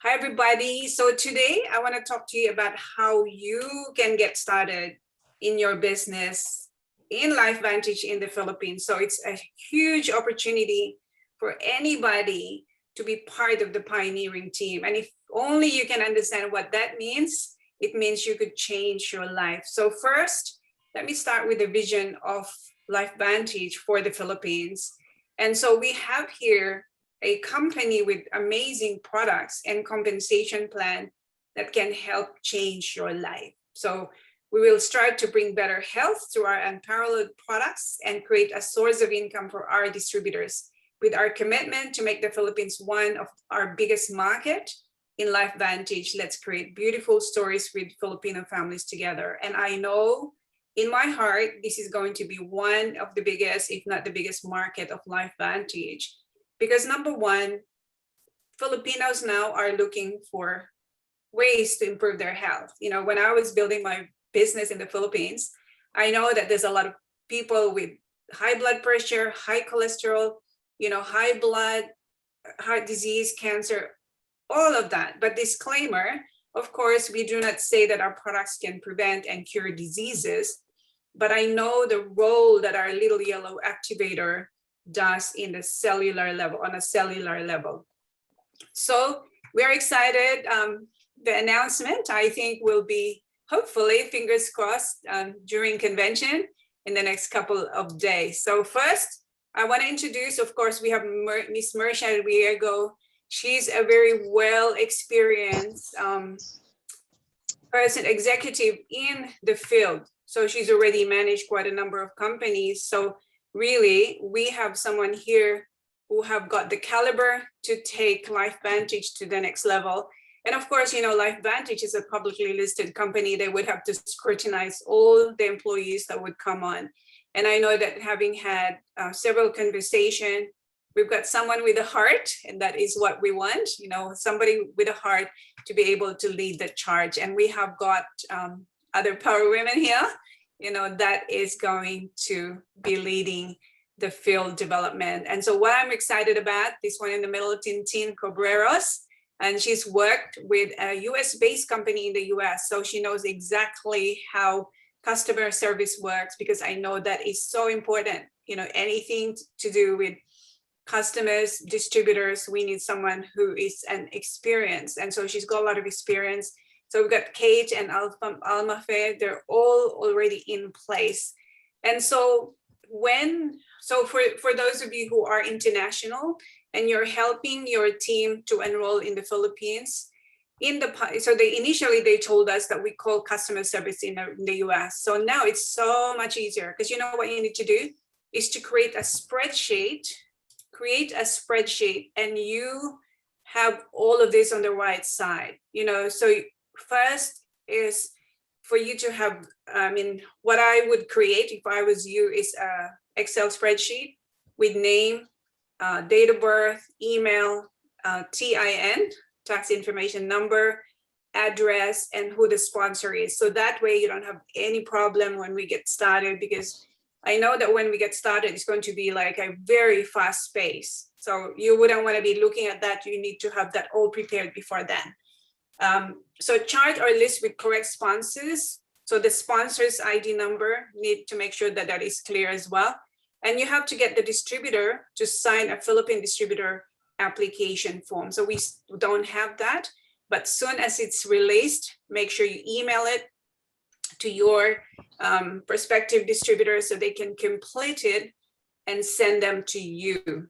Hi, everybody. So today I want to talk to you about how you can get started in your business in LifeVantage in the Philippines. So it's a huge opportunity for anybody to be part of the pioneering team. And if only you can understand what that means, it means you could change your life. So first, let me start with the vision of LifeVantage for the Philippines. And so we have here a company with amazing products and compensation plan that can help change your life. So we will strive to bring better health through our unparalleled products and create a source of income for our distributors. With our commitment to make the Philippines one of our biggest market in LifeVantage, let's create beautiful stories with Filipino families together. And I know in my heart, this is going to be one of the biggest, if not the biggest market of LifeVantage. Because number one, Filipinos now are looking for ways to improve their health. You know, when I was building my business in the Philippines, I know that there's a lot of people with high blood pressure, high cholesterol, high blood, heart disease, cancer, all of that. But disclaimer, of course, we do not say that our products can prevent and cure diseases, but I know the role that our little yellow activator does in the cellular level, on a cellular level. So we're excited. The announcement, I think, will be hopefully, fingers crossed, during convention in the next couple of days. So first, I want to introduce, of course, we have Miss Marcia Riego. She's a very well-experienced person, executive in the field. So she's already managed quite a number of companies. So really, we have someone here who have got the caliber to take LifeVantage to the next level. And of course, LifeVantage is a publicly listed company. They would have to scrutinize all the employees that would come on. And I know that having had several conversations, we've got someone with a heart, and that is what we want, somebody with a heart to be able to lead the charge. And we have got other power women here, that is going to be leading the field development. And so what I'm excited about, this one in the middle, Tintin Cobreros, and she's worked with a US-based company in the US. So she knows exactly how customer service works, because I know that is so important. Anything to do with customers, distributors, we need someone who is an experienced. And so she's got a lot of experience. So we've got Kate and Alma Fe, they're all already in place. And so for those of you who are international and you're helping your team to enroll in the Philippines, initially they told us that we call customer service in the US. So now it's so much easier, because what you need to do is to create a spreadsheet, and you have all of this on the right side. So first is for you to have, what I would create if I was you is a Excel spreadsheet with name, date of birth, email, TIN, tax information number, address, and who the sponsor is. So that way you don't have any problem when we get started, because I know that when we get started, it's going to be like a very fast pace. So you wouldn't want to be looking at that. You need to have that all prepared before then. So chart or list with correct sponsors. So the sponsor's ID number, need to make sure that that is clear as well. And you have to get the distributor to sign a Philippine distributor application form. So we don't have that, but soon as it's released, make sure you email it to your prospective distributor so they can complete it and send them to you.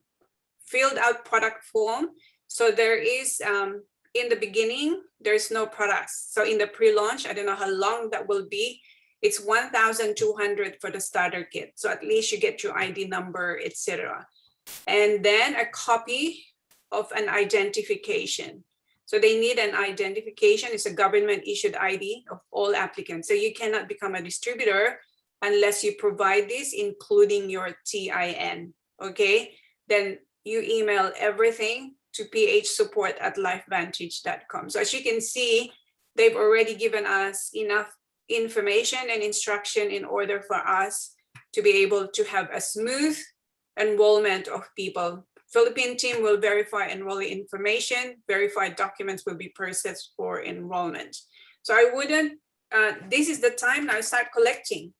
Filled out product form. So there is, in the beginning, there's no products. So in the pre-launch, I don't know how long that will be. It's 1,200 for the starter kit. So at least you get your ID number, etc. And then a copy of an identification. So they need an identification. It's a government issued ID of all applicants. So you cannot become a distributor unless you provide this, including your TIN, okay? Then you email everything to phsupport@lifevantage.com. So as you can see, they've already given us enough information and instruction in order for us to be able to have a smooth enrollment of people Philippine team will verify enrollee information, verified documents will be processed for enrollment. So I wouldn't, this is the time now, start collecting,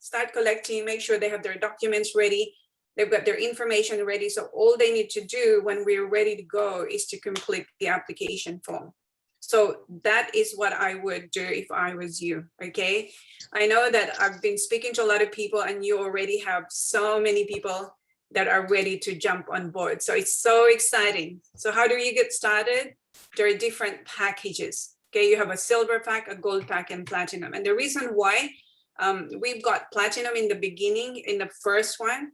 make sure they have their documents ready, they've got their information ready. So all they need to do when we're ready to go is to complete the application form. So that is what I would do if I was you, okay? I know that I've been speaking to a lot of people and you already have so many people that are ready to jump on board. So it's so exciting. So how do you get started? There are different packages. Okay, you have a silver pack, a gold pack, and platinum. And the reason why we've got platinum in the beginning, in the first one,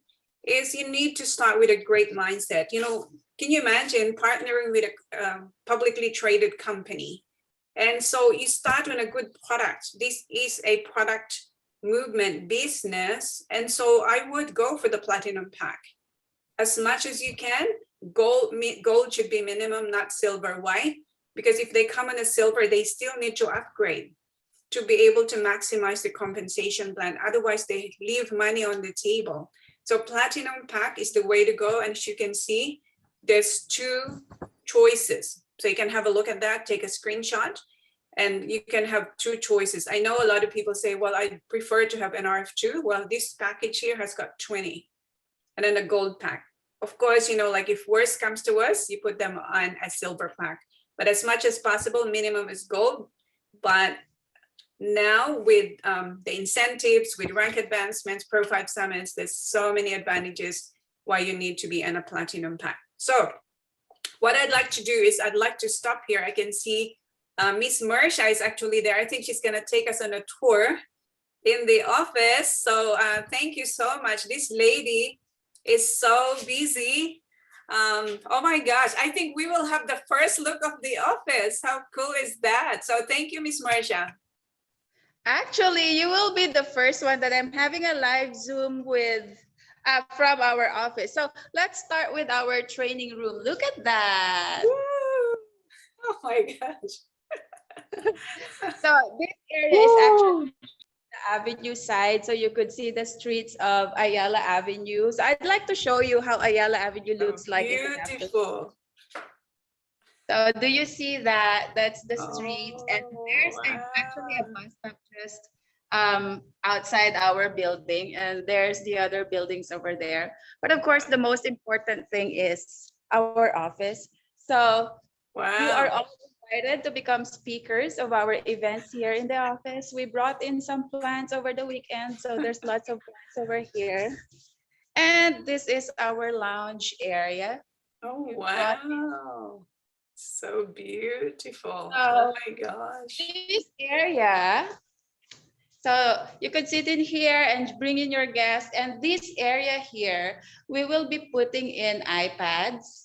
is you need to start with a great mindset. You know, can you imagine partnering with a publicly traded company? And so you start on a good product. This is a product movement business. And so I would go for the platinum pack. As much as you can, gold should be minimum, not silver. Why? Because if they come in a silver, they still need to upgrade to be able to maximize the compensation plan. Otherwise, they leave money on the table. So platinum pack is the way to go. And as you can see, there's two choices. So you can have a look at that, take a screenshot, and you can have two choices. I know a lot of people say, well, I prefer to have NRF2. Well, this package here has got 20 and then a gold pack. Of course, you know, like if worse comes to us, you put them on a silver pack. But as much as possible, minimum is gold. But now with the incentives, with rank advancements, profile summits, there's so many advantages why you need to be in a platinum pack. So what I'd like to do is I'd like to stop here. I can see Miss Marsha is actually there. I think she's gonna take us on a tour in the office. So thank you so much. This lady is so busy. Oh my gosh, I think we will have the first look of the office. How cool is that? So thank you, Miss Marsha. Actually, you will be the first one that I'm having a live Zoom with from our office. So let's start with our training room. Look at that. Woo! Oh my gosh. So this area is actually the Avenue side. So you could see the streets of Ayala Avenue. So I'd like to show you how Ayala Avenue looks like in the afternoon. Beautiful. So do you see that? That's the street, and Oh, there's actually a bus stop just outside our building, and there's the other buildings over there. But of course, the most important thing is our office. So you are wow. all invited to become speakers of our events here in the office. We brought in some plants over the weekend, so there's lots of plants over here. And this is our lounge area. Oh, We brought wow. So beautiful. Oh So my gosh. this area, so you could sit in here and bring in your guests. And this area here, we will be putting in iPads,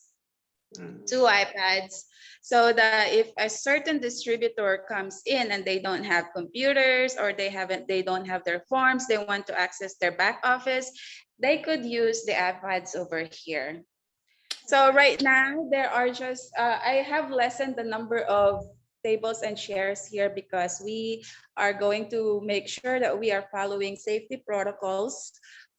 Mm. 2 iPads, so that if a certain distributor comes in and they don't have computers or they don't have their forms, they want to access their back office, they could use the iPads over here. So right now there are just, I have lessened the number of tables and chairs here because we are going to make sure that we are following safety protocols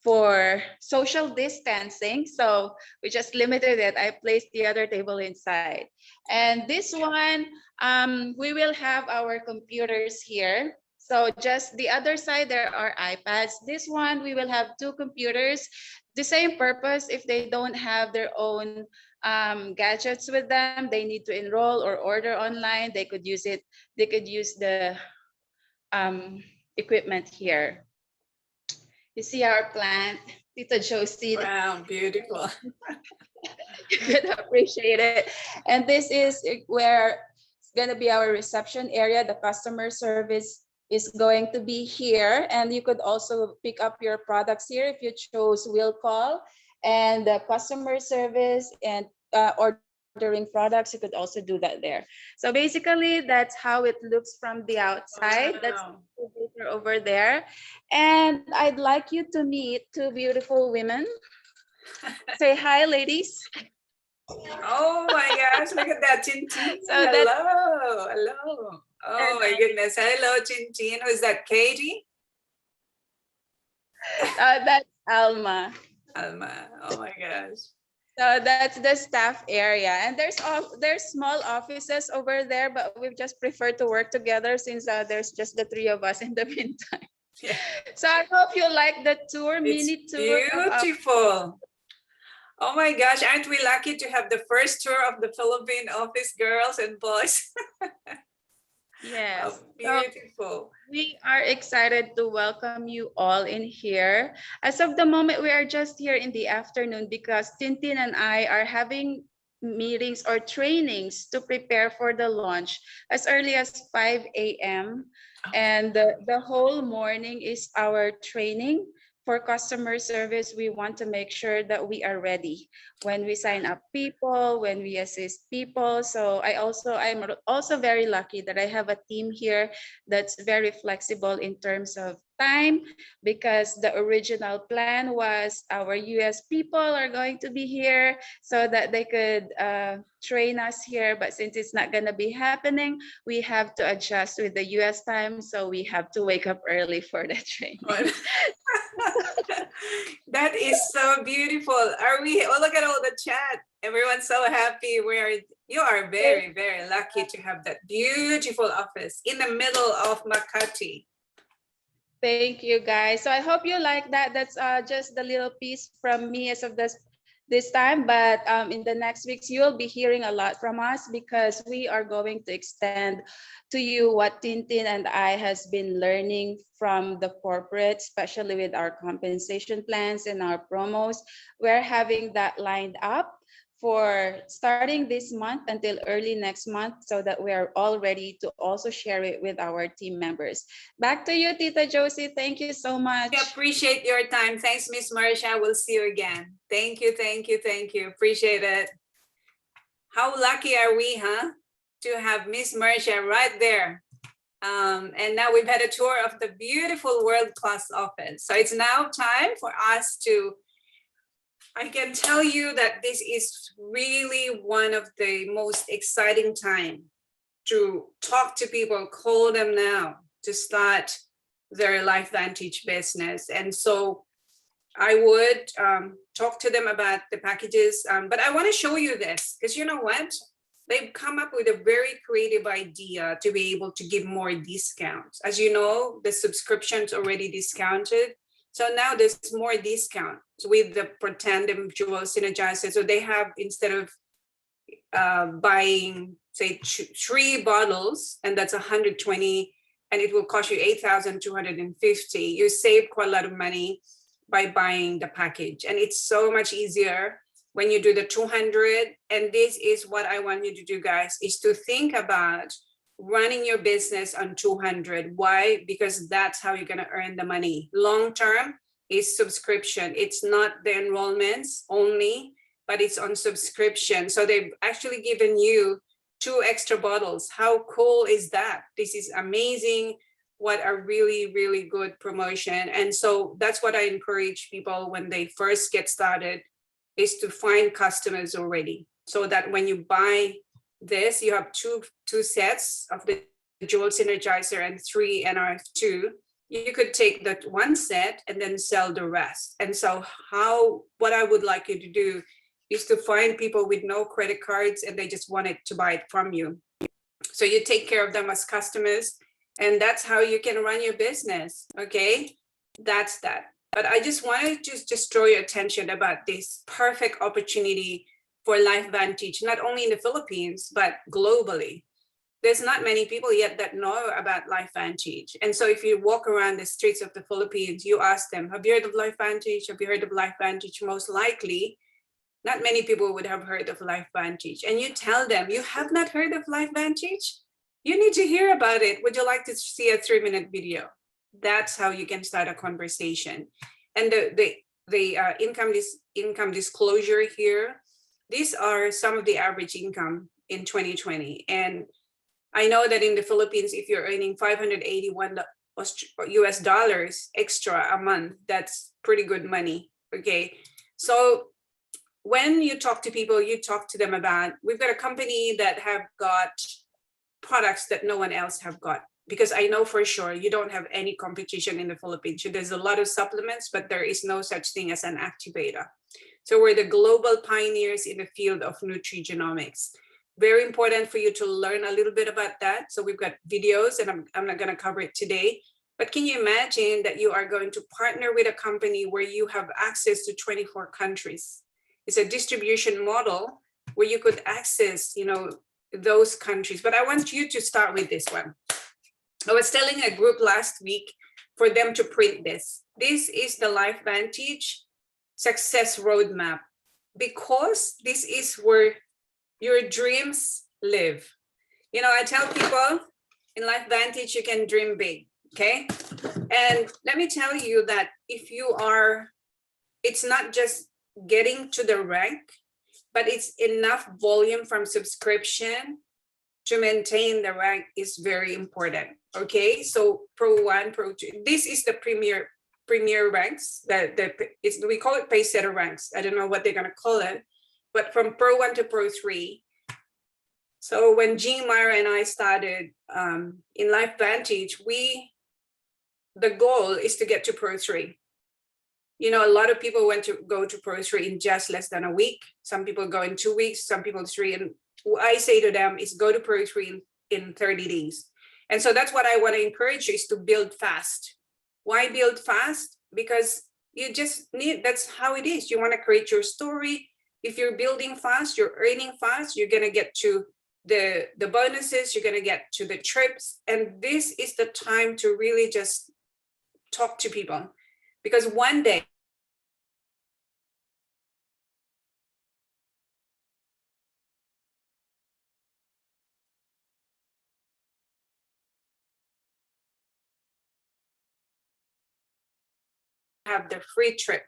for social distancing. So we just limited it. I placed the other table inside. And this one, we will have our computers here. So just the other side, there are iPads. This one, we will have 2 computers. The same purpose, if they don't have their own gadgets with them, they need to enroll or order online, they could use it. They could use the equipment here. You see our plant, Tita Josie. Wow, beautiful. You could appreciate it. And this is where it's going to be our reception area. The customer service is going to be here, and you could also pick up your products here if you chose will call, and the customer service and ordering products, you could also do that there. So basically that's how it looks from the outside. That's Wow. over there. And I'd like you to meet 2 beautiful women. Say hi, ladies. Oh my gosh, look at that, Tintin. So Hello, hello. Oh my goodness. Hello, Tintin. Who is that, Katie? that's Alma. Alma. Oh my gosh. So that's the staff area, and there's small offices over there, but we've just preferred to work together since there's just the three of us in the meantime. Yeah, So I hope you like the tour, it's mini tour of our. beautiful. Oh my gosh, aren't we lucky to have the first tour of the Philippine office girls and boys? How Yes. So beautiful. we are excited to welcome you all in here. As of the moment, we are just here in the afternoon because Tintin and I are having meetings or trainings to prepare for the launch as early as 5 a.m. And the whole morning is our training for customer service. We want to make sure that we are ready when we sign up people, when we assist people. So I'm also very lucky that I have a team here that's very flexible in terms of time, because the original plan was our US people are going to be here so that they could train us here. But since it's not going to be happening, we have to adjust with the US time. So we have to wake up early for the training. That is so beautiful. Are we? Oh, look at all the chat. Everyone's so happy. You are very, very lucky to have that beautiful office in the middle of Makati. Thank you, guys. So I hope you like that. That's just the little piece from me as of this time. But in the next weeks, you'll be hearing a lot from us because we are going to extend to you what Tintin and I has been learning from the corporate, especially with our compensation plans and our promos. We're having that lined up for starting this month until early next month so that we are all ready to also share it with our team members. Back to you, Tita Josie. Thank you so much. We appreciate your time. Thanks, Miss Marsha. We'll see you again. Thank you, thank you, thank you. Appreciate it. How lucky are we, huh? To have Miss Marsha right there. And now we've had a tour of the beautiful world-class office. So it's now time for us to, I can tell you that this is really one of the most exciting time to talk to people, call them now to start their LifeVantage business. And so I would talk to them about the packages, but I want to show you this because you know what? They've come up with a very creative idea to be able to give more discounts. As you know, the subscription's already discounted. So now there's more discounts with the Pretendum Jewel Synergizer. So they have, instead of buying, say, 3 bottles, and that's 120, and it will cost you 8,250, you save quite a lot of money by buying the package. And it's so much easier when you do the 200. And this is what I want you to do, guys, is to think about running your business on 200. Why? Because that's how you're going to earn the money. Long term is subscription. It's not the enrollments only, but it's on subscription. So they've actually given you 2 extra bottles. How cool is that? This is amazing. What a really, really good promotion. And so that's what I encourage people when they first get started, is to find customers already, so that when you buy this, you have two sets of the Jewel Synergizer and 3 NRF2. You could take that 1 set and then sell the rest. And so what I would like you to do is to find people with no credit cards and they just wanted to buy it from you. So you take care of them as customers, and that's how you can run your business. Okay, that's that. But I just wanted to just draw your attention about this perfect opportunity for LifeVantage, not only in the Philippines, but globally. There's not many people yet that know about LifeVantage. And so if you walk around the streets of the Philippines, you ask them, have you heard of LifeVantage? Have you heard of LifeVantage? Most likely, not many people would have heard of LifeVantage. And you tell them, you have not heard of LifeVantage? You need to hear about it. Would you like to see a 3-minute video? That's how you can start a conversation. And the income disclosure here, these are some of the average income in 2020. And I know that in the Philippines, if you're earning $581 US dollars extra a month, that's pretty good money. Okay, so when you talk to people, you talk to them about, we've got a company that have got products that no one else have got, because I know for sure you don't have any competition in the Philippines. There's a lot of supplements, but there is no such thing as an activator. So we're the global pioneers in the field of nutrigenomics. Very important for you to learn a little bit about that. So we've got videos, and I'm not going to cover it today. But can you imagine that you are going to partner with a company where you have access to 24 countries? It's a distribution model where you could access, those countries. But I want you to start with this one. I was telling a group last week for them to print this. This is the LifeVantage Success Roadmap, because this is where your dreams live. I tell people in LifeVantage, you can dream big, okay? And let me tell you that it's not just getting to the rank, but it's enough volume from subscription to maintain the rank is very important, okay? So Pro 1, Pro 2, this is the premier ranks, we call it Pacesetter ranks. I don't know what they're gonna call it, but from Pro 1 to Pro 3. So when Jean, Myra, and I started in LifeVantage, the goal is to get to Pro 3. A lot of people want to go to Pro 3 in just less than a week. Some people go in 2 weeks, some people 3. And what I say to them is go to Pro 3 in 30 days. And so that's what I want to encourage you, is to build fast. Why build fast? Because that's how it is. You want to create your story. If you're building fast, you're earning fast, you're going to get to the bonuses, you're going to get to the trips. And this is the time to really just talk to people. Because one day, have the free trip.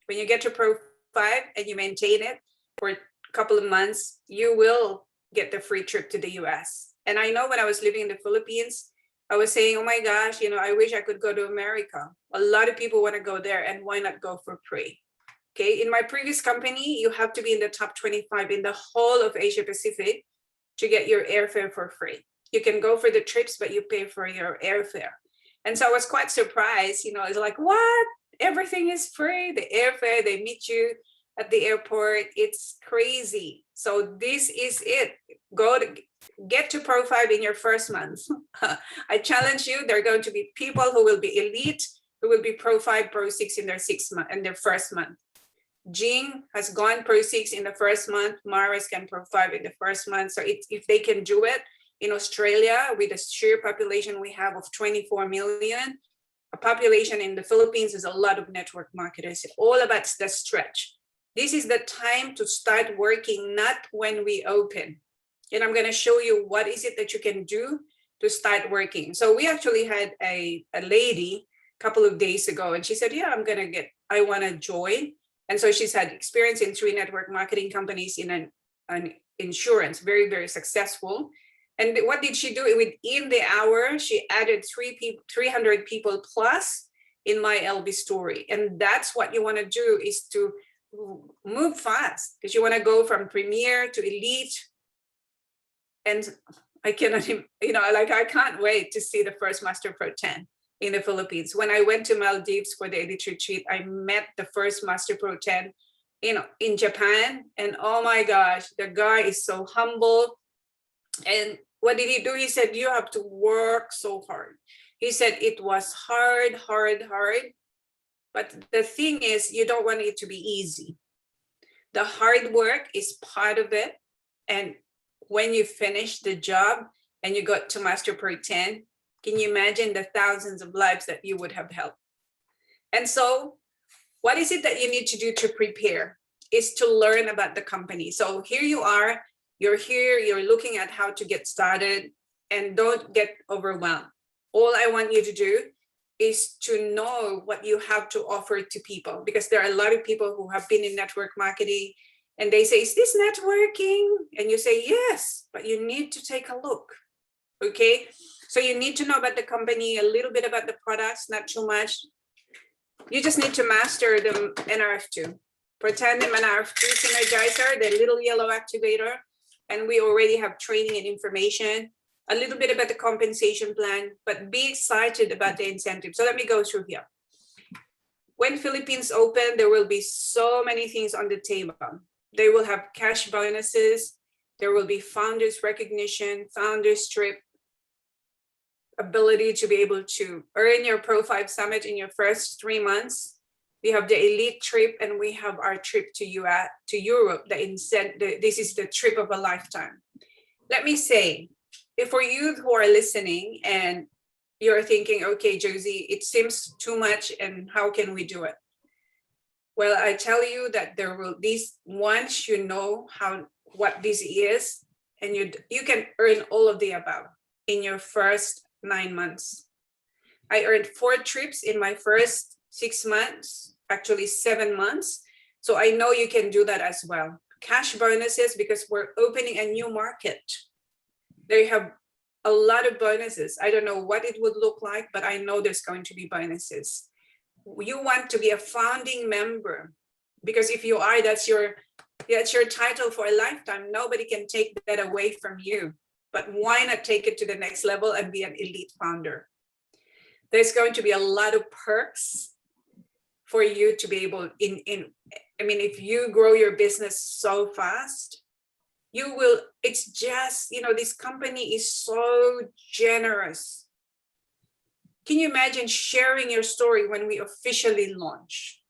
When you get to Pro 5 and you maintain it for a couple of months, you will get the free trip to the US. And I know when I was living in the Philippines, I was saying, oh my gosh, I wish I could go to America. A lot of people want to go there, and why not go for free? Okay, in my previous company, you have to be in the top 25 in the whole of Asia Pacific to get your airfare for free. You can go for the trips, but you pay for your airfare. And so I was quite surprised, it's like, what? Everything is free, the airfare, they meet you at the airport. It's crazy. So this is it. Get to Pro 5 in your first month. I challenge you, there are going to be people who will be elite, who will be Pro 5, Pro 6 in their first month. Jean has gone Pro 6 in the first month. Maris can Pro 5 in the first month. So if they can do it in Australia, with the sheer population we have of 24 million, a population in the Philippines is a lot of network marketers. It's all about the stretch. This is the time to start working, not when we open. And I'm going to show you what is it that you can do to start working. So we actually had a lady a couple of days ago, and she said, yeah, I want to join. And so she's had experience in 3 network marketing companies in an insurance, very, very successful. And what did she do? Within the hour, she added 300 people plus in my LB story. And that's what you want to do, is to move fast, because you want to go from premier to elite. And I cannot, I can't wait to see the first Master Pro 10 in the Philippines. When I went to Maldives for the elite retreat, I met the first Master Pro 10, in Japan. And oh my gosh, the guy is so humble. And what did he do? He said, you have to work so hard. He said it was hard. But the thing is, you don't want it to be easy. The hard work is part of it. And when you finish the job and you got to Master Pro 10, can you imagine the thousands of lives that you would have helped? And so what is it that you need to do to prepare? Is to learn about the company. So here you are, you're here, you're looking at how to get started, and don't get overwhelmed. All I want you to do is to know what you have to offer to people, because there are a lot of people who have been in network marketing and they say, is this networking? And you say, yes, but you need to take a look. Okay. So you need to know about the company, a little bit about the products, not too much. You just need to master the NRF2. Pretend them NRF2 synergizer, the little yellow activator. And we already have training and information, a little bit about the compensation plan, but be excited about the incentive. So let me go through here. when Philippines open, there will be so many things on the table. They will have cash bonuses. There will be founders recognition, founders trip, ability to be able to earn your Pro 5 Summit in your first 3 months. We have the elite trip, and we have our trip to Europe. This is the trip of a lifetime. Let me say, if for you who are listening and you're thinking, okay, Josie, it seems too much, and how can we do it? Well, I tell you that there will these once you know what this is, and you can earn all of the above in your first 9 months. I earned 4 trips in my first 6 months, actually 7 months. So I know you can do that as well. Cash bonuses, because we're opening a new market. They have a lot of bonuses. I don't know what it would look like, but I know there's going to be bonuses. You want to be a founding member, because if you are, that's your title for a lifetime. Nobody can take that away from you. But why not take it to the next level and be an elite founder? There's going to be a lot of perks for you to be able if you grow your business so fast, it's just, this company is so generous. Can you imagine sharing your story when we officially launch?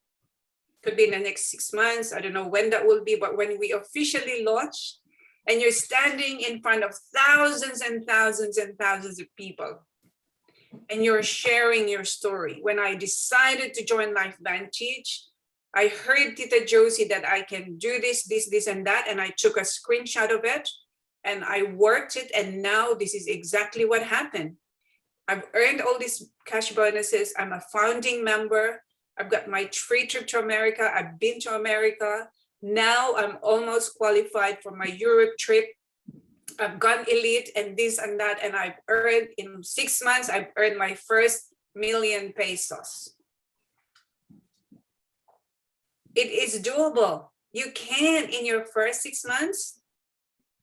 Could be in the next 6 months. I don't know when that will be, but when we officially launch, and you're standing in front of thousands and thousands and thousands of people, and you're sharing your story. When I decided to join LifeVantage, I heard Tita Josie that I can do this, and that, and I took a screenshot of it, and I worked it, and now this is exactly what happened. I've earned all these cash bonuses. I'm a founding member. I've got my free trip to America. I've been to America. Now I'm almost qualified for my Europe trip. I've gone elite and this and that, and I've earned, in 6 months, I've earned my first million pesos. It is doable. You can in your first 6 months,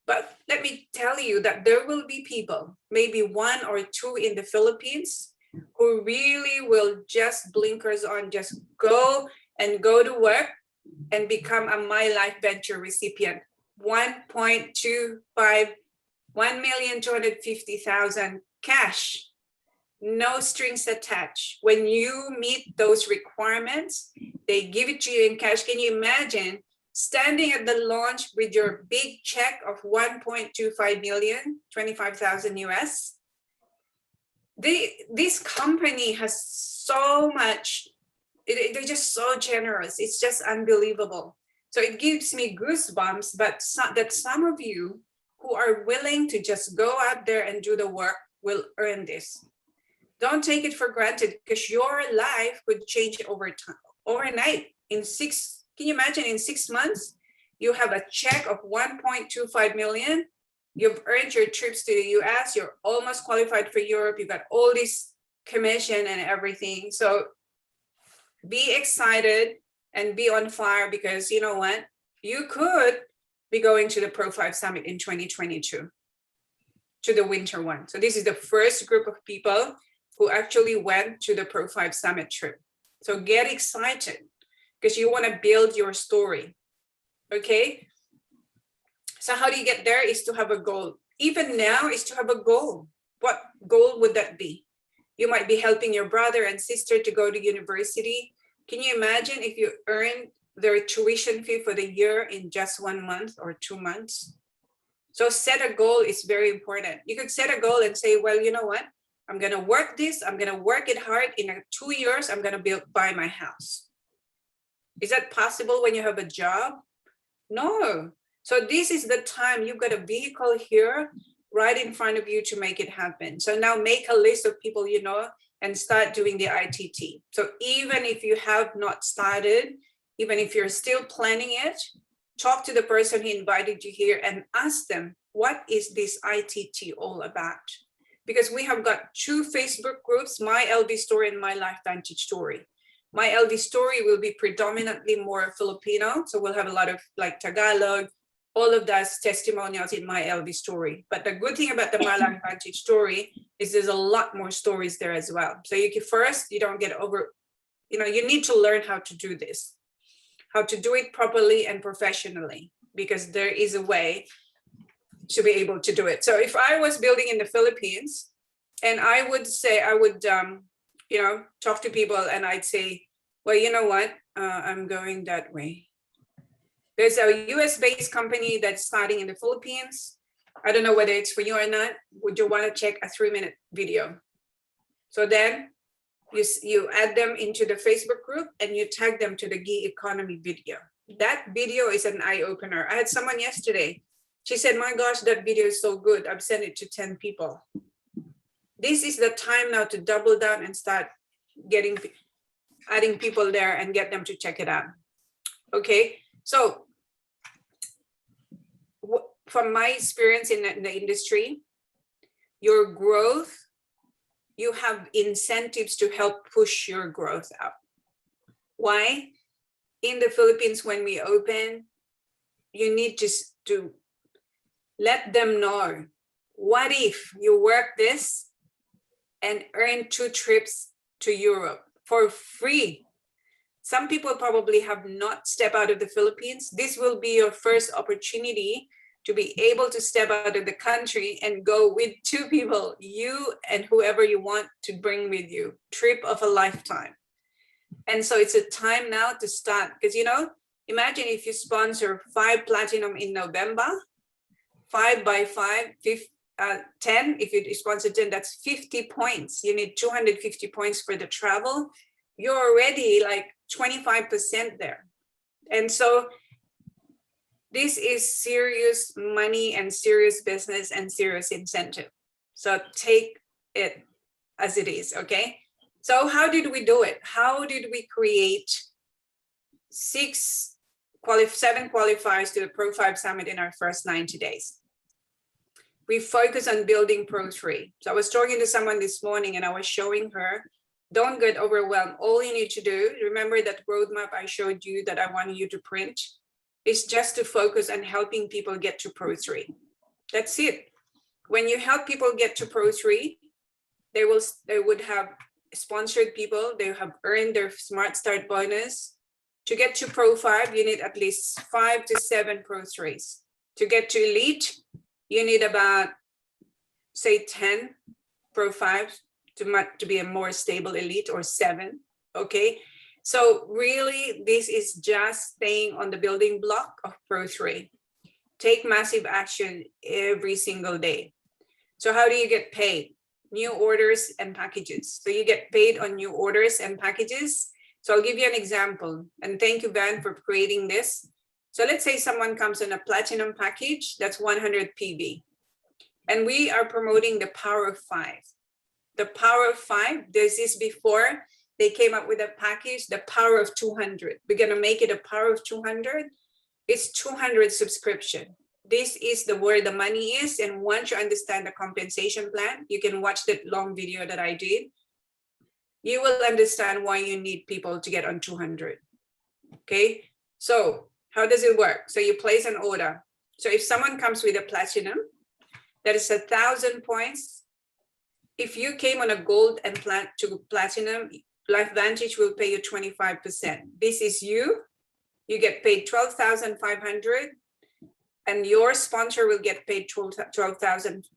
but let me tell you that there will be people, maybe 1 or 2 in the Philippines, who really will just blinkers on, just go to work and become a My Life Venture recipient. 1,250,000 cash, no strings attached. When you meet those requirements, they give it to you in cash. Can you imagine standing at the launch with your big check of 1.25 million, 25,000 US? This company has so much. They're just so generous. It's just unbelievable. So it gives me goosebumps, but some of you who are willing to just go out there and do the work will earn this. Don't take it for granted, because your life could change overnight. Can you imagine in 6 months, you have a check of 1.25 million. You've earned your trips to the US. You're almost qualified for Europe. You got all this commission and everything. So be excited and be on fire, because you know what? You could be going to the Pro 5 Summit in 2022, to the winter one. So this is the first group of people who actually went to the Pro 5 Summit trip. So get excited, because you want to build your story. Okay? So how do you get there? Is to have a goal. Even now is to have a goal. What goal would that be? You might be helping your brother and sister to go to university. Can you imagine if you earn their tuition fee for the year in just 1 month or 2 months? So set a goal is very important. You could set a goal and say, well, you know what? I'm going to work this. I'm going to work it hard. In 2 years, I'm going to buy my house. Is that possible when you have a job? No. So this is the time. You've got a vehicle here right in front of you to make it happen. So now make a list of people you know and start doing the ITT. So even if you have not started, even if you're still planning it, talk to the person who invited you here and ask them, what is this ITT all about? Because we have got 2 Facebook groups, My LV Story and My LifeVantage Story. My LV Story will be predominantly more Filipino. So we'll have a lot of like Tagalog, all of those testimonials in My LV Story. But the good thing about the My LifeVantage Story is there's a lot more stories there as well. So you don't get you need to learn how to do this, how to do it properly and professionally, because there is a way to be able to do it. So if I was building in the Philippines, and I would talk to people and I'd say, well, you know what, I'm going that way. There's a US-based company that's starting in the Philippines. I don't know whether it's for you or not. Would you want to check a 3-minute video? So then you add them into the Facebook group and you tag them to the gig economy video. That video is an eye-opener. I had someone yesterday. She said, my gosh, that video is so good. I've sent it to 10 people. This is the time now to double down and start adding people there and get them to check it out. Okay, so from my experience in the industry, your growth, you have incentives to help push your growth up. Why? In the Philippines, when we open, you need just to let them know, what if you work this and earn 2 trips to Europe for free? Some people probably have not stepped out of the Philippines. This will be your first opportunity to be able to step out of the country and go with 2 people, you and whoever you want to bring with you. Trip of a lifetime. And so it's a time now to start, because imagine if you sponsor 5 platinum in November, 5 by 5, 10, if you sponsor 10, that's 50 points. You need 250 points for the travel. You're already like 25% there. And so this is serious money and serious business and serious incentive. So take it as it is, okay? So how did we do it? How did we create 7 qualifiers to the Pro 5 Summit in our first 90 days? We focus on building Pro 3. So I was talking to someone this morning and I was showing her, don't get overwhelmed. All you need to do, remember that roadmap I showed you that I wanted you to print, is just to focus on helping people get to Pro 3. That's it. When you help people get to Pro 3, they would have sponsored people, they have earned their Smart Start bonus. To get to Pro 5, you need at least 5 to 7 Pro 3s. To get to Elite, you need about, say, 10 Pro 5s to be a more stable Elite, or 7, okay? So really, this is just staying on the building block of Pro 3. Take massive action every single day. So how do you get paid? New orders and packages. So you get paid on new orders and packages. So I'll give you an example. And thank you, Van, for creating this. So let's say someone comes on a platinum package, that's 100 PV. And we are promoting the power of 5. The power of 5, there's this before, they came up with a package, the power of 200. We're gonna make it a power of 200. It's 200 subscription. This is where the money is. And once you understand the compensation plan, you can watch that long video that I did. You will understand why you need people to get on 200. Okay, so how does it work? So you place an order. So if someone comes with a platinum, that is 1,000 points. If you came on a gold and platinum, LifeVantage will pay you 25%. This is you get paid 12,500, and your sponsor will get paid 12,000.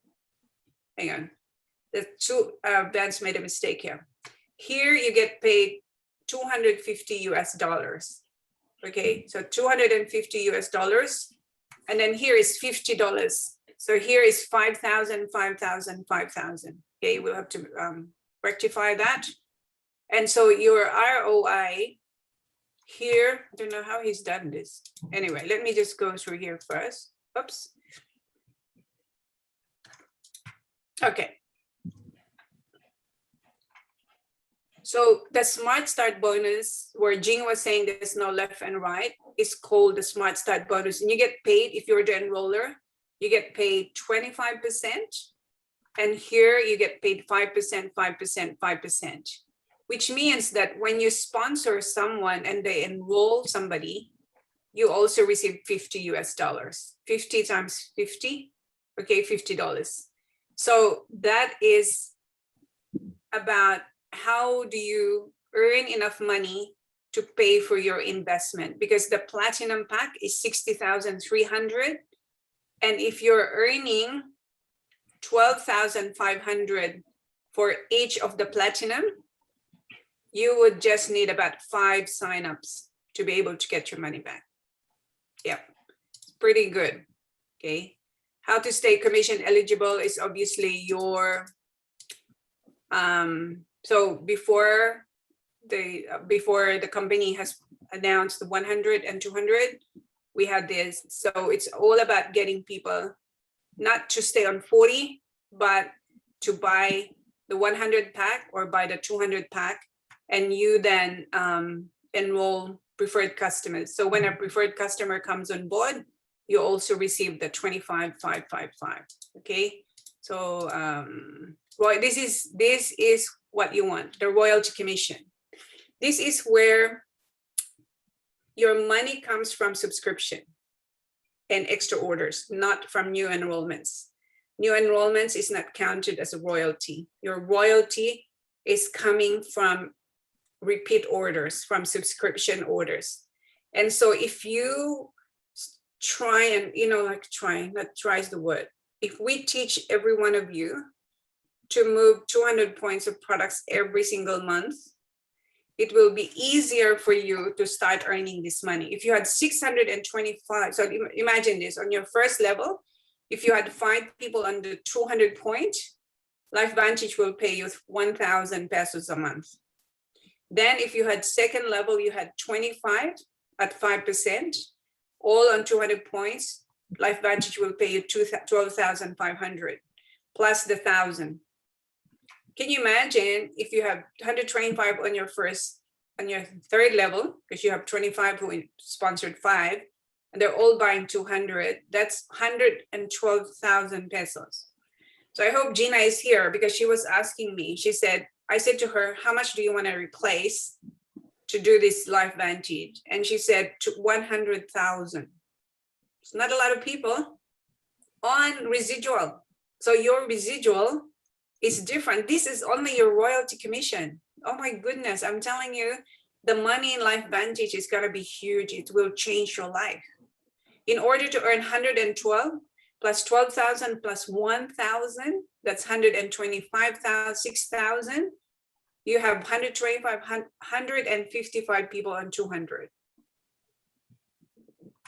Hang on, the 2 Vance made a mistake here. Here you get paid $250 US. Okay, so $250 US, and then here is $50. So here is 5,000, 5,000, 5,000. Okay, we'll have to rectify that. And so your ROI here, I don't know how he's done this. Anyway, let me just go through here first. Oops. Okay. So the Smart Start bonus, where Jing was saying there's no left and right, is called the Smart Start bonus. And you get paid, if you're the enroller, you get paid 25%. And here you get paid 5%, 5%, 5%. Which means that when you sponsor someone and they enroll somebody, you also receive $50 US. 50 times 50, okay, $50. So that is about how do you earn enough money to pay for your investment, because the platinum pack is 60,300. And if you're earning 12,500 for each of the platinum, you would just need about 5 signups to be able to get your money back. Yeah, pretty good. Okay. How to stay commission eligible is obviously your, so before the company has announced the 100 and 200, we had this. So it's all about getting people not to stay on 40, but to buy the 100 pack or buy the 200 pack, and you then enroll preferred customers. So when a preferred customer comes on board, you also receive the 25,555. Okay, so this is what you want, the royalty commission. This is where your money comes from subscription and extra orders, not from new enrollments. New enrollments is not counted as a royalty. Your royalty is coming from repeat orders, from subscription orders. And so if you try and, not try is the word. If we teach every one of you to move 200 points of products every single month, it will be easier for you to start earning this money. If you had 625, so imagine this, on your first level, if you had 5 people under 200 points, LifeVantage will pay you 1,000 pesos a month. Then if you had second level, you had 25 at 5%, all on 200 points, LifeVantage will pay you 12,500 plus the 1,000. Can you imagine if you have 125 on your third level, because you have 25 who sponsored 5, and they're all buying 200, that's 112,000 pesos. So I hope Gina is here, because she was asking me, I said to her, how much do you want to replace to do this LifeVantage? And she said 100,000. It's not a lot of people on residual. So your residual is different. This is only your royalty commission. Oh my goodness, I'm telling you, the money in LifeVantage is going to be huge. It will change your life. In order to earn 112 plus 12,000 plus 1,000, that's 125,000, 6,000. You have 155 people on 200.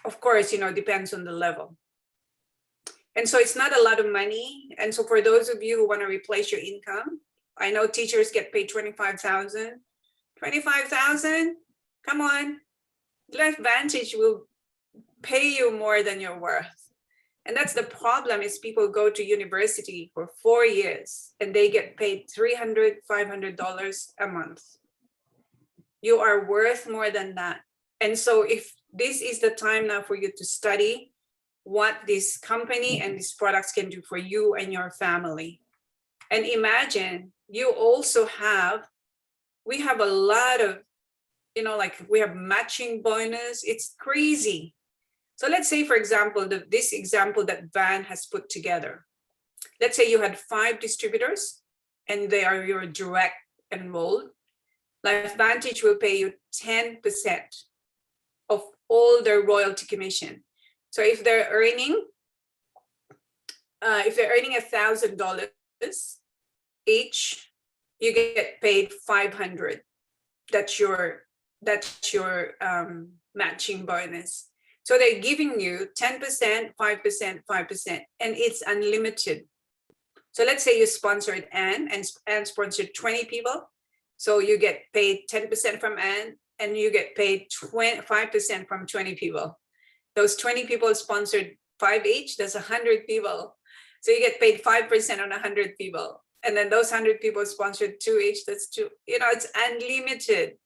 Of course, depends on the level. And so it's not a lot of money. And so for those of you who want to replace your income, I know teachers get paid 25,000. 25,000? Come on. LifeVantage will pay you more than you're worth. And that's the problem, is people go to university for 4 years and they get paid $300, $500 a month. You are worth more than that. And so if this is the time now for you to study what this company and these products can do for you and your family. And imagine you also we have a lot of, we have matching bonus. It's crazy. So let's say, for example, this example that Van has put together. Let's say you had 5 distributors and they are your direct enrolled. LifeVantage will pay you 10% of all their royalty commission. So if they're earning $1,000 each, you get paid 500. That's your matching bonus. So they're giving you 10%, 5%, 5%, and it's unlimited. So let's say you sponsored Anne and sponsored 20 people. So you get paid 10% from Anne and you get paid 5% from 20 people. Those 20 people sponsored 5 each, that's 100 people. So you get paid 5% on 100 people. And then those 100 people sponsored 2 each, that's 2, it's unlimited.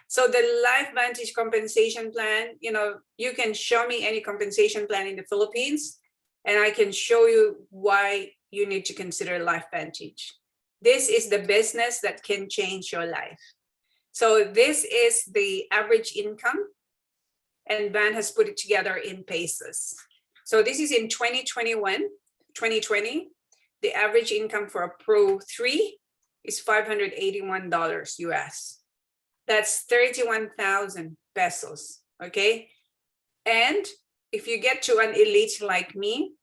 So the LifeVantage compensation plan, you can show me any compensation plan in the Philippines, and I can show you why you need to consider LifeVantage. This is the business that can change your life. So this is the average income, and Van has put it together in pesos. So this is in 2020, the average income for a Pro 3 is $581 US. That's 31,000 pesos, okay? And if you get to an elite like me,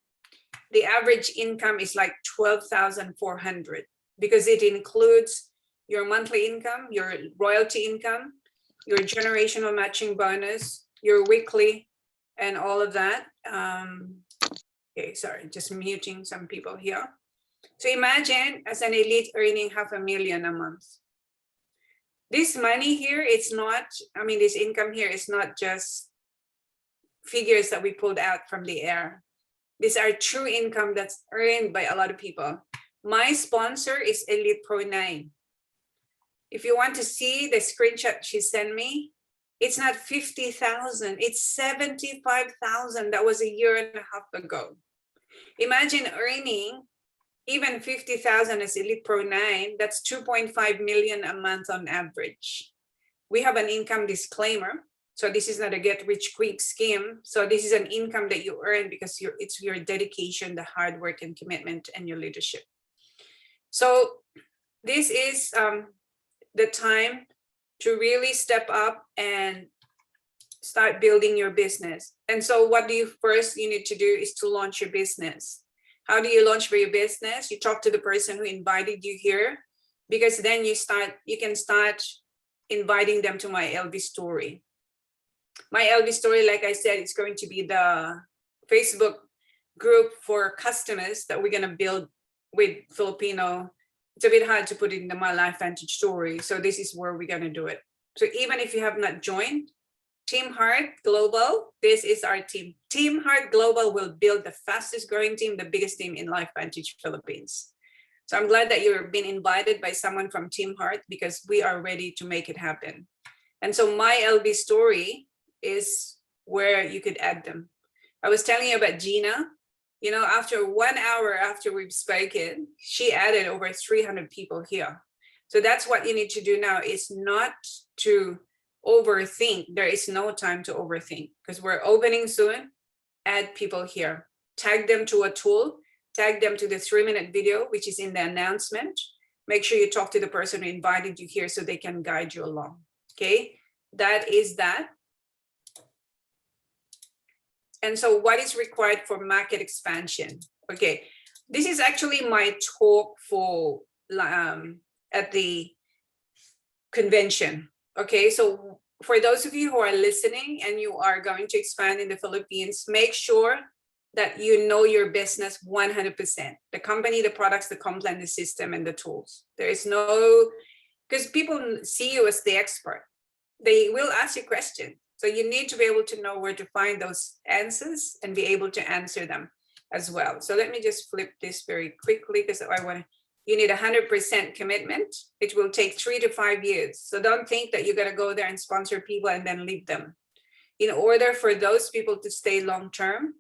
the average income is like 12,400 because it includes your monthly income, your royalty income, your generational matching bonus, your weekly, and all of that. Okay, sorry, just muting some people here. So imagine as an elite earning 500,000 a month. This money here, it's not, I mean, this income here is not just figures that we pulled out from the air. These are true income that's earned by a lot of people. My sponsor is Elite Pro 9. If you want to see the screenshot she sent me, it's not 50,000, it's 75,000. That was a year and a half ago. Imagine earning even 50,000 as Elite Pro 9, that's 2.5 million a month on average. We have an income disclaimer. So this is not a get rich quick scheme. So this is an income that you earn because it's your dedication, the hard work and commitment and your leadership. So this is the time to really step up and start building your business. And so what do you first you need to do is to launch your business. How do you launch for your business? You talk to the person who invited you here, because then you can start inviting them to my LV story. My LV story, like I said, it's going to be the Facebook group for customers that we're going to build with Filipino. It's a bit hard to put it in the My LifeVantage story. So this is where we're going to do it. So even if you have not joined Team Heart Global, this is our team. Team Heart Global will build the fastest growing team, the biggest team in LifeVantage Philippines. So I'm glad that you've been invited by someone from Team Heart because we are ready to make it happen. And so my LV story is where you could add them. I was telling you about Gina. You know, after 1 hour after we've spoken, she added over 300 people here. So that's what you need to do now, is not to overthink. There is no time to overthink because we're opening soon. Add people here, tag them to a tool, tag them to the 3-minute video, which is in the announcement. Make sure you talk to the person who invited you here so they can guide you along. Okay, that is that. And so what is required for market expansion? Okay, this is actually my talk for at the convention. Okay, so for those of you who are listening and you are going to expand in the Philippines, make sure that you know your business 100%. The company, the products, the compliance, the system, and the tools. There is no, because people see you as the expert. They will ask you questions. So you need to be able to know where to find those answers and be able to answer them as well. So let me just flip this very quickly because you need 100% commitment. It will take 3 to 5 years. So don't think that you're going to go there and sponsor people and then leave them. In order for those people to stay long-term,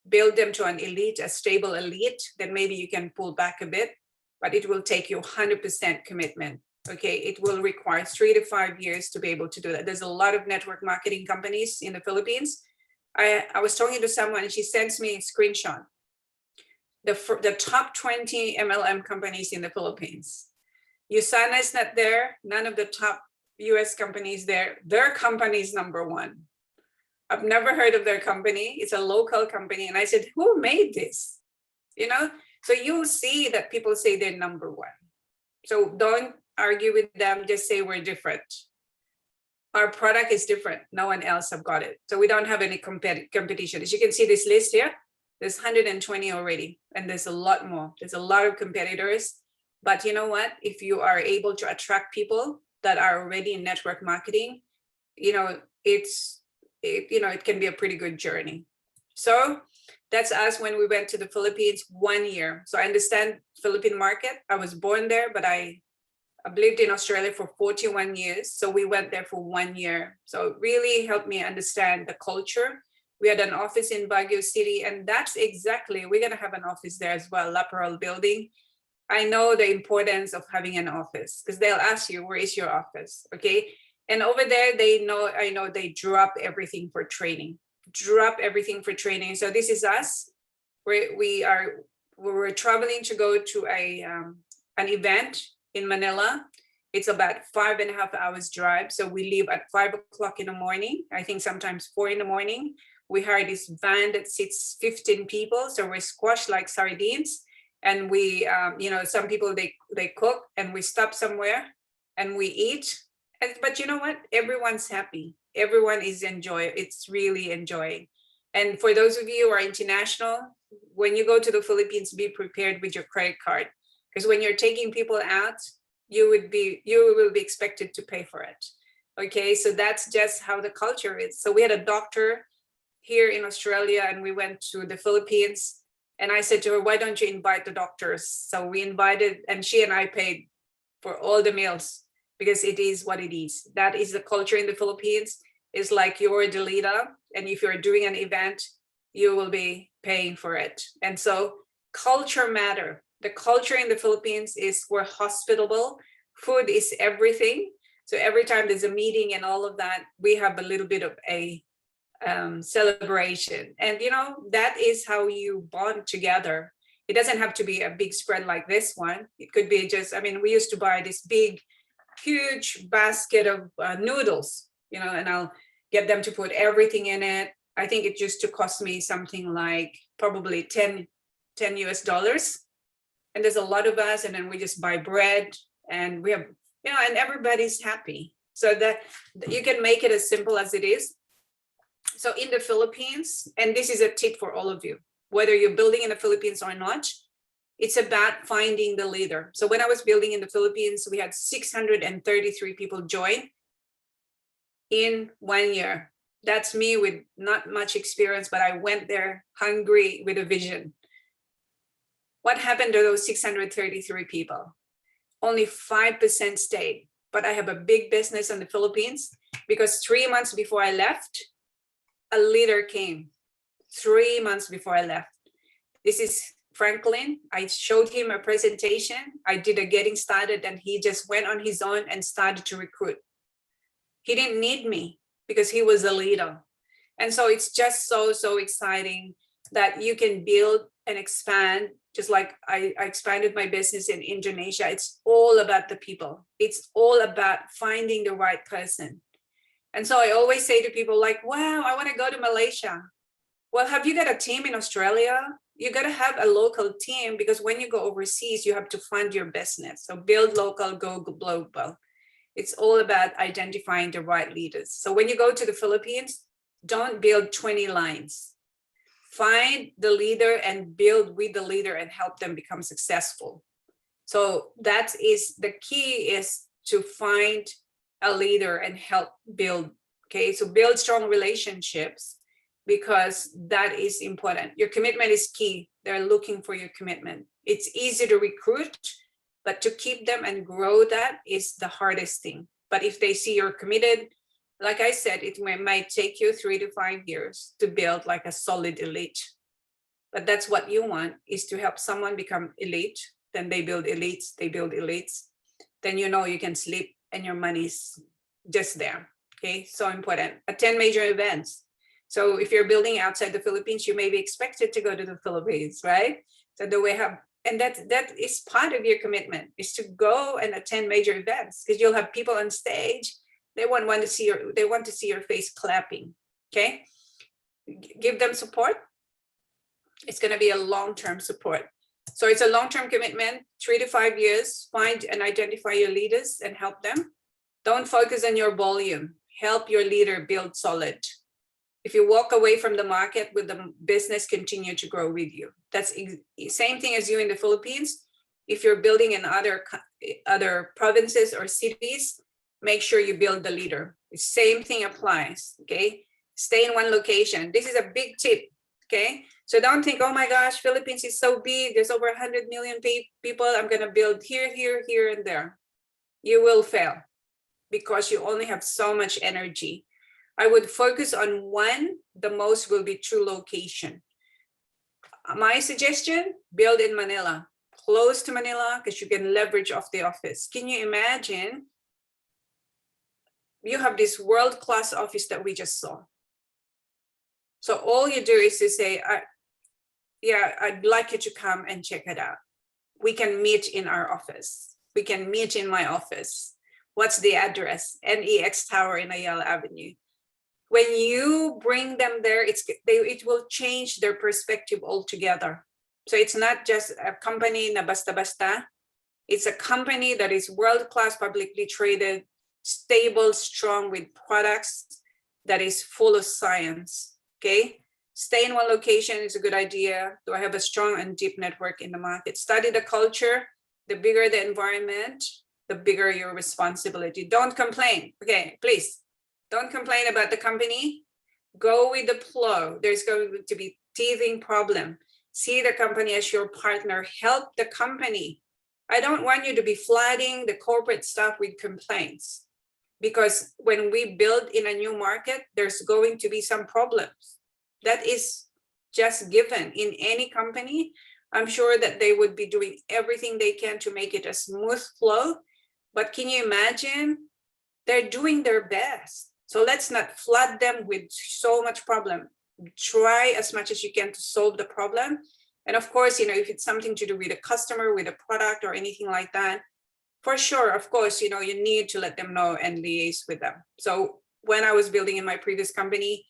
build them to an elite, a stable elite, then maybe you can pull back a bit, but it will take you 100% commitment. Okay, it will require 3 to 5 years to be able to do that. There's a lot of network marketing companies in the Philippines. I was talking to someone and she sends me a screenshot. The top 20 MLM companies in the Philippines. USANA is not there. None of the top US companies there. Their company is #1. I've never heard of their company. It's a local company. And I said, who made this? You know, so you'll see that people say they're #1. So don't argue with them, just say we're different. Our product is different. No one else have got it. So we don't have any competition. As you can see this list here, there's 120 already, and there's a lot more. There's a lot of competitors. But you know what? If you are able to attract people that are already in network marketing, you know, it can be a pretty good journey. So that's us when we went to the Philippines 1 year. So I understand Philippine market. I was born there, but I've lived in Australia for 41 years. So we went there for 1 year. So it really helped me understand the culture. We had an office in Baguio City, and that's exactly, we're going to have an office there as well, Laperal building. I know the importance of having an office because they'll ask you, where is your office? Okay. And over there, I know they drop everything for training. So this is us. We're traveling to go to an event in Manila. It's about 5.5 hours drive. So we leave at 5 o'clock in the morning. I think sometimes 4 in the morning. We hire this van that sits 15 people. So we're squashed like sardines. And we, some people, they cook, and we stop somewhere and we eat. But you know what? Everyone's happy. Everyone is enjoying. It's really enjoying. And for those of you who are international, when you go to the Philippines, be prepared with your credit card. Because when you're taking people out, you will be expected to pay for it. Okay, so that's just how the culture is. So we had a doctor here in Australia, and we went to the Philippines, and I said to her, why don't you invite the doctors? So we invited, and she and I paid for all the meals, because it is what it is. That is the culture in the Philippines. It's like you're the leader, and if you're doing an event, you will be paying for it. And so culture matter. The culture in the Philippines is we're hospitable. Food is everything. So every time there's a meeting and all of that, we have a little bit of a celebration. And that is how you bond together. It doesn't have to be a big spread like this one. It could be just, we used to buy this big, huge basket of noodles, and I'll get them to put everything in it. I think it used to cost me something like probably 10 US dollars. And there's a lot of us, and then we just buy bread, and we have, and everybody's happy. So that you can make it as simple as it is. So in the Philippines, and this is a tip for all of you, whether you're building in the Philippines or not, it's about finding the leader. So when I was building in the Philippines, we had 633 people join in 1 year. That's me with not much experience, but I went there hungry with a vision. What happened to those 633 people? Only 5% stayed. But I have a big business in the Philippines, because 3 months before I left, a leader came. 3 months before I left. This is Franklin. I showed him a presentation. I did a getting started, and he just went on his own and started to recruit. He didn't need me because he was a leader. And so it's just so exciting that you can build and expand. Just like I expanded my business in Indonesia. It's all about the people. It's all about finding the right person. And so I always say to people like, wow, I want to go to Malaysia. Well, have you got a team in Australia? You got to have a local team, because when you go overseas, you have to fund your business. So build local, go global. It's all about identifying the right leaders. So when you go to the Philippines, don't build 20 lines. Find the leader and build with the leader and help them become successful. So that is the key, is to find a leader and help build. Okay, so build strong relationships, because that is important. Your commitment is key. They're looking for your commitment. It's easy to recruit, but to keep them and grow that is the hardest thing. But if they see you're committed, like I said, it might take you 3 to 5 years to build like a solid elite. But that's what you want, is to help someone become elite. Then they build elites, Then you can sleep and your money's just there. Okay, so important. Attend major events. So if you're building outside the Philippines, you may be expected to go to the Philippines, right? So and that is part of your commitment, is to go and attend major events, because you'll have people on stage. They want to see your face clapping. Okay, give them support. It's going to be a long-term support. So it's a long-term commitment, 3 to 5 years. Find and identify your leaders and help them. Don't focus on your volume. Help your leader build solid. If you walk away from the market, will the business continue to grow with you? That's same thing as you in the Philippines. If you're building in other provinces or cities, make sure you build the leader. The same thing applies, okay? Stay in one location. This is a big tip, okay? So don't think, oh my gosh, Philippines is so big. There's over 100 million people. I'm gonna build here, and there. You will fail, because you only have so much energy. I would focus on one. The most will be true location. My suggestion, build in Manila, close to Manila, because you can leverage off the office. Can you imagine? You have this world-class office that we just saw. So all you do is to say, I'd like you to come and check it out. We can meet in our office. We can meet in my office. What's the address? NEX Tower in Ayala Avenue. When you bring them there, it will change their perspective altogether. So it's not just a company na basta-basta. It's a company that is world-class, publicly traded, stable, strong, with products that is full of science, okay? Stay in one location is a good idea. Do I have a strong and deep network in the market? Study the culture. The bigger the environment, the bigger your responsibility. Don't complain, okay, please. Don't complain about the company. Go with the flow. There's going to be teething problem. See the company as your partner. Help the company. I don't want you to be flooding the corporate staff with complaints, because when we build in a new market, there's going to be some problems. That is just given in any company. I'm sure that they would be doing everything they can to make it a smooth flow. But can you imagine? They're doing their best. So let's not flood them with so much problem. Try as much as you can to solve the problem. And of course, if it's something to do with a customer, with a product or anything like that, for sure, of course, you need to let them know and liaise with them. So when I was building in my previous company,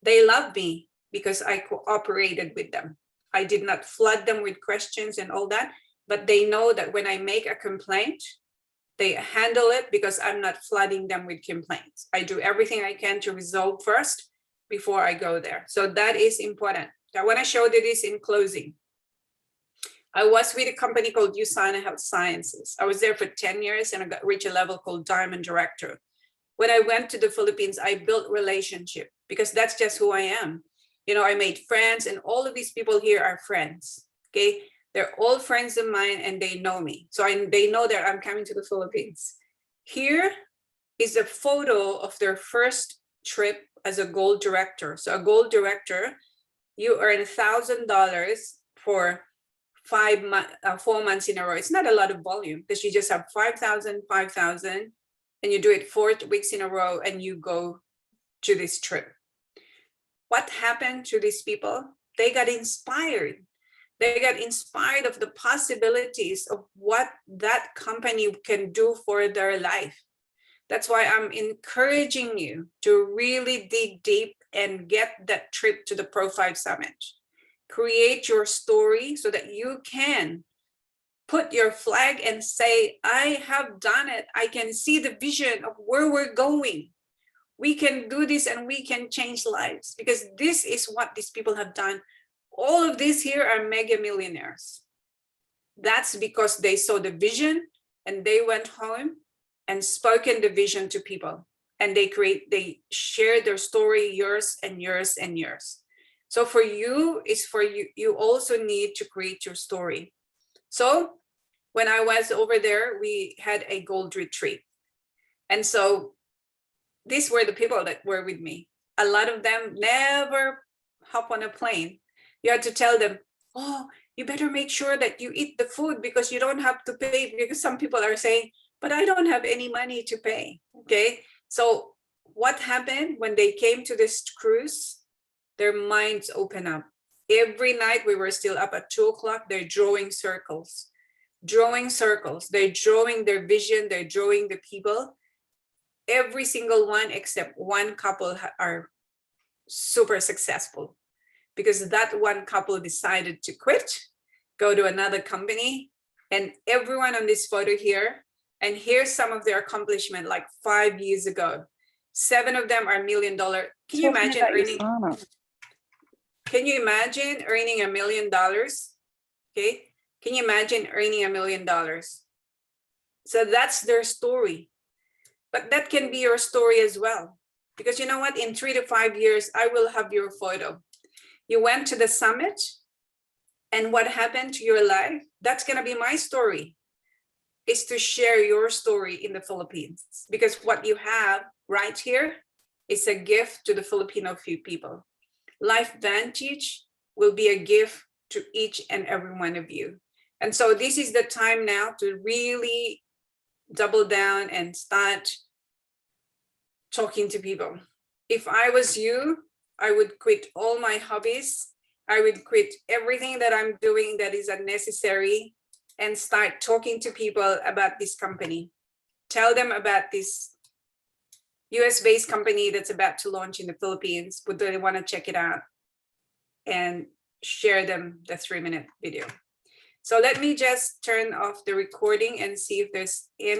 they loved me because I cooperated with them. I did not flood them with questions and all that, but they know that when I make a complaint, they handle it because I'm not flooding them with complaints. I do everything I can to resolve first before I go there. So that is important. I want to show you this in closing. I was with a company called USANA Health Sciences. I was there for 10 years and I got reached a level called Diamond Director. When I went to the Philippines, I built relationship because that's just who I am. I made friends, and all of these people here are friends, okay? They're all friends of mine and they know me. So they know that I'm coming to the Philippines. Here is a photo of their first trip as a gold director. So a gold director, you earn $1,000 for 4 months in a row. It's not a lot of volume because you just have 5,000, and you do it 4 weeks in a row and you go to this trip. What happened to these people? They got inspired. They got inspired of the possibilities of what that company can do for their life. That's why I'm encouraging you to really dig deep and get that trip to the Pro 5 Summit. Create your story so that you can put your flag and say, I have done it. I can see the vision of where we're going. We can do this and we can change lives, because this is what these people have done. All of these here are mega millionaires. That's because they saw the vision and they went home and spoken the vision to people, and they shared their story years and years and years. So for you, you also need to create your story. So when I was over there, we had a gold retreat. And so these were the people that were with me. A lot of them never hop on a plane. You had to tell them, oh, you better make sure that you eat the food because you don't have to pay, because some people are saying, but I don't have any money to pay. Okay. So what happened when they came to this cruise? Their minds open up. Every night we were still up at 2:00. They're drawing circles. They're drawing their vision. They're drawing the people. Every single one except one couple are super successful, because that one couple decided to quit, go to another company, and everyone on this photo here, and here's some of their accomplishment like 5 years ago. 7 of them are $1 million. Can you imagine earning $1 million? Okay. Can you imagine earning $1 million? So that's their story. But that can be your story as well. Because you know what? In 3 to 5 years, I will have your photo. You went to the summit, and what happened to your life? That's going to be my story, is to share your story in the Philippines. Because what you have right here is a gift to the Filipino people. LifeVantage will be a gift to each and every one of you. And so this is the time now to really double down and start talking to people. If I was you, I would quit all my hobbies. I would quit everything that I'm doing that is unnecessary and start talking to people about this company. tell them about this US-based company that's about to launch in the Philippines, would they want to check it out, and share them the 3-minute video. So let me just turn off the recording and see if there's any